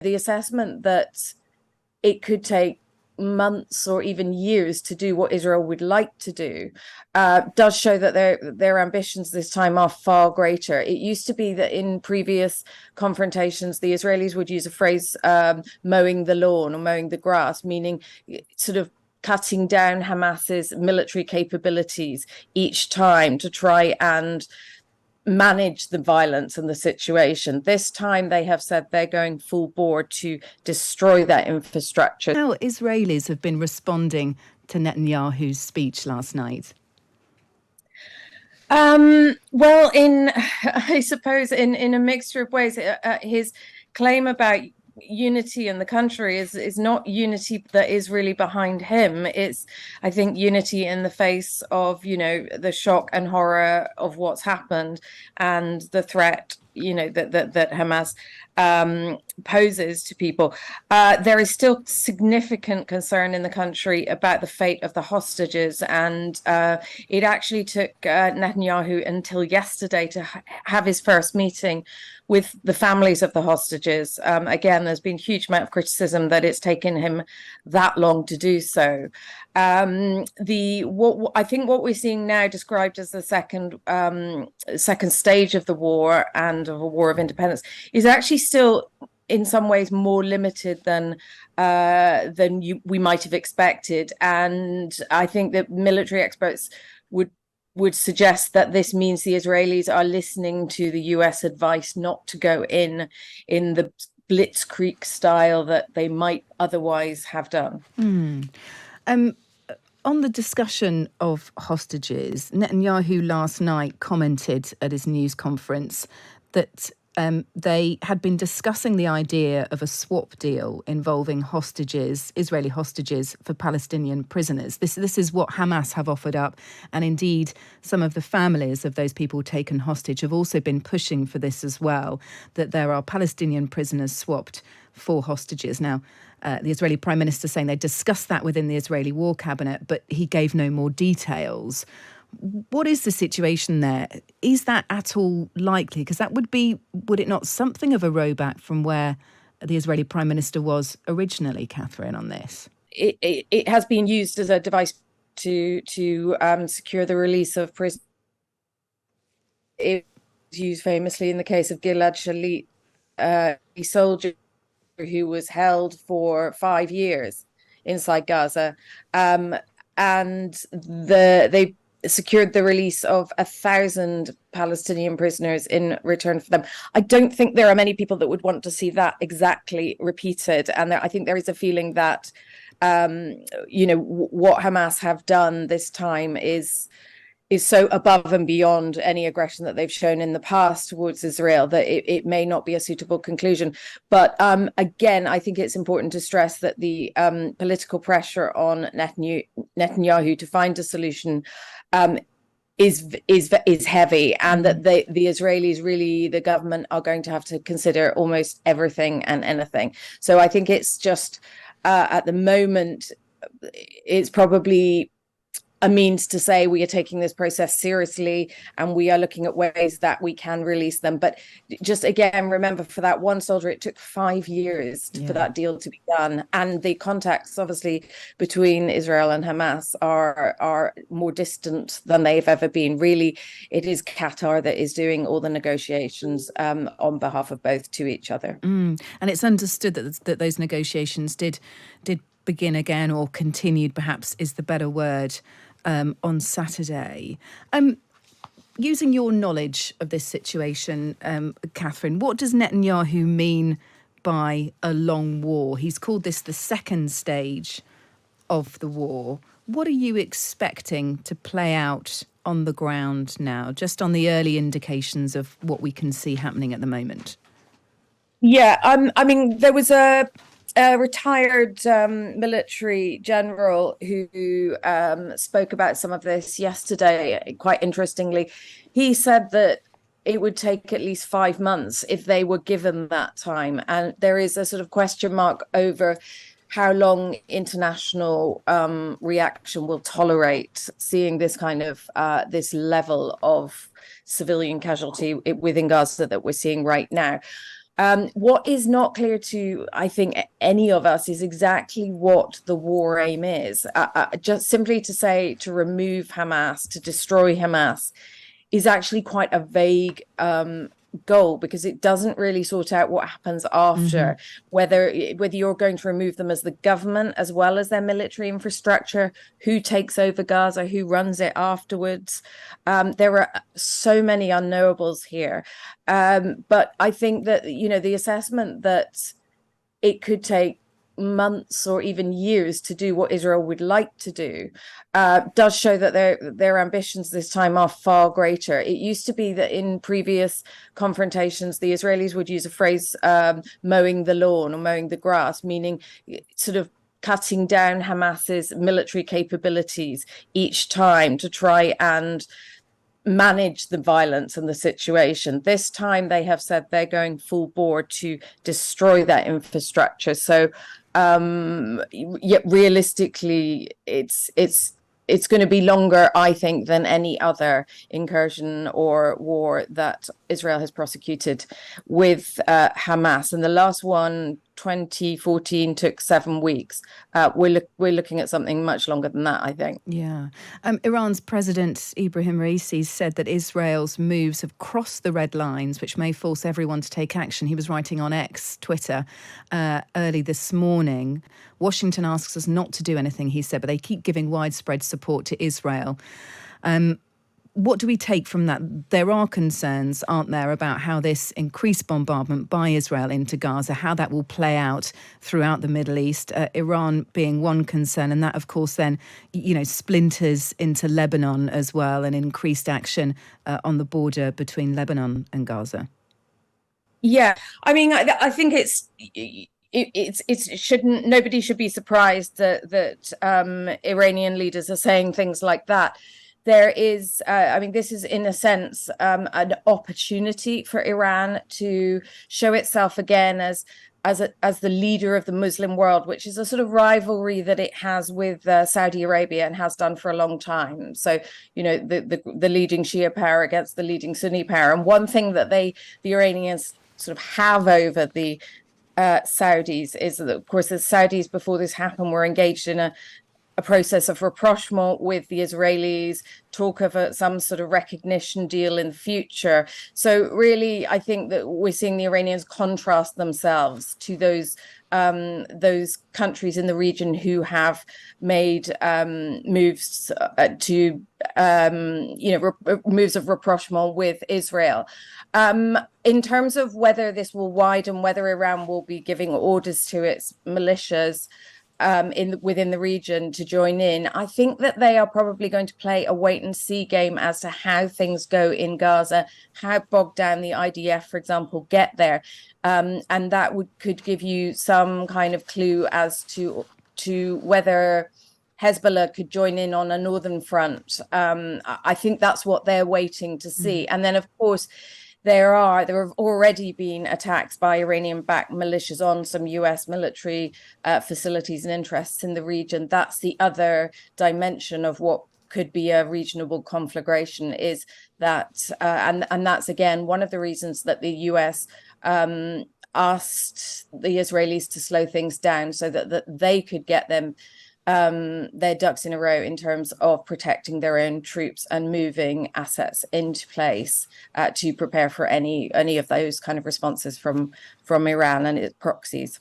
the assessment that it could take months or even years to do what Israel would like to do does show that their ambitions this time are far greater. It used to be that in previous confrontations, the Israelis would use a phrase, mowing the lawn or mowing the grass, meaning sort of cutting down Hamas's military capabilities each time to try and manage the violence and the situation. This time they have said they're going full bore to destroy that infrastructure. How Israelis have been responding to Netanyahu's speech last night? Well, I suppose in a mixture of ways. His claim about unity in the country is not unity that is really behind him. It's, I think, unity in the face of, the shock and horror of what's happened and the threat, that Hamas poses to people. There is still significant concern in the country about the fate of the hostages, and it actually took Netanyahu until yesterday to have his first meeting with the families of the hostages. Again, there's been a huge amount of criticism that it's taken him that long to do so. I think what we're seeing now, described as the second stage of the war and of a war of independence, is actually still in some ways more limited than we might have expected. And I think that military experts would suggest that this means the Israelis are listening to the US advice not to go in the blitzkrieg style that they might otherwise have done. On the discussion of hostages, Netanyahu last night commented at his news conference that they had been discussing the idea of a swap deal involving hostages, Israeli hostages, for Palestinian prisoners. This is what Hamas have offered up. And indeed, some of the families of those people taken hostage have also been pushing for this as well, that there are Palestinian prisoners swapped for hostages. Now, the Israeli Prime Minister saying they discussed that within the Israeli War Cabinet, but he gave no more details. What is the situation there? Is that at all likely? Because that would it not, something of a rowback from where the Israeli Prime Minister was originally, Catherine, on this? It has been used as a device to secure the release of prisoners. It was used famously in the case of Gilad Shalit, a soldier who was held for 5 years inside Gaza, and they secured the release of 1,000 Palestinian prisoners in return for them. I don't think there are many people that would want to see that exactly repeated, and I think there is a feeling that what Hamas have done this time is so above and beyond any aggression that they've shown in the past towards Israel that it may not be a suitable conclusion. But again, I think it's important to stress that the political pressure on Netanyahu to find a solution is heavy, and that the Israelis, really, the government, are going to have to consider almost everything and anything. So I think it's just at the moment, it's probably a means to say we are taking this process seriously and we are looking at ways that we can release them. But just again, remember, for that one soldier, it took 5 years for that deal to be done. And the contacts, obviously, between Israel and Hamas are more distant than they've ever been. Really, it is Qatar that is doing all the negotiations on behalf of both to each other. And it's understood that those negotiations did begin again, or continued, perhaps is the better word, on Saturday. Using your knowledge of this situation, Catherine, what does Netanyahu mean by a long war? He's called this the second stage of the war. What are you expecting to play out on the ground now, just on the early indications of what we can see happening at the moment? Yeah, I mean, there was a retired military general who spoke about some of this yesterday. Quite interestingly, he said that it would take at least 5 months if they were given that time. And there is a sort of question mark over how long international reaction will tolerate seeing this kind of this level of civilian casualty within Gaza that we're seeing right now. What is not clear to, I think, any of us is exactly what the war aim is. Just simply to say to remove Hamas, to destroy Hamas, is actually quite a vague goal, because it doesn't really sort out what happens after, whether you're going to remove them as the government as well as their military infrastructure, who takes over Gaza, who runs it afterwards. There are so many unknowables here. But I think that, the assessment that it could take months or even years to do what Israel would like to do does show that their ambitions this time are far greater. It used to be that in previous confrontations, the Israelis would use a phrase, mowing the lawn or mowing the grass, meaning sort of cutting down Hamas's military capabilities each time to try and manage the violence and the situation. This time they have said they're going full bore to destroy that infrastructure. So yet realistically, it's going to be longer, I think, than any other incursion or war that Israel has prosecuted with Hamas. And the last one, 2014, took 7 weeks. We're looking at something much longer than that, I think. Yeah. Iran's President Ibrahim Raisi said that Israel's moves have crossed the red lines, which may force everyone to take action. He was writing on X, Twitter, early this morning. Washington asks us not to do anything, he said, but they keep giving widespread support to Israel. What do we take from that? There are concerns, aren't there, about how this increased bombardment by Israel into Gaza, how that will play out throughout the Middle East, Iran being one concern. And that, of course, then, splinters into Lebanon as well, and increased action on the border between Lebanon and Gaza. Yeah, I mean, I think nobody should be surprised that Iranian leaders are saying things like that. There is, this is in a sense an opportunity for Iran to show itself again as the leader of the Muslim world, which is a sort of rivalry that it has with Saudi Arabia and has done for a long time. So, the leading Shia power against the leading Sunni power. And one thing that the Iranians sort of have over the Saudis is that, of course, the Saudis before this happened were engaged in a process of rapprochement with the Israelis, talk of some sort of recognition deal in the future. So really, I think that we're seeing the Iranians contrast themselves to those countries in the region who have made moves to moves of rapprochement with Israel. In terms of whether this will widen, whether Iran will be giving orders to its militias within the region to join in, I think that they are probably going to play a wait and see game as to how things go in Gaza, how bogged down the IDF, for example, get there, and that could give you some kind of clue as to whether Hezbollah could join in on a northern front. I think that's what they're waiting to see, and then of course. There have already been attacks by Iranian-backed militias on some US military facilities and interests in the region. That's the other dimension of what could be a regional conflagration, is that, and that's again one of the reasons that the US asked the Israelis to slow things down so that they could get their ducks in a row in terms of protecting their own troops and moving assets into place to prepare for any of those kind of responses from Iran and its proxies.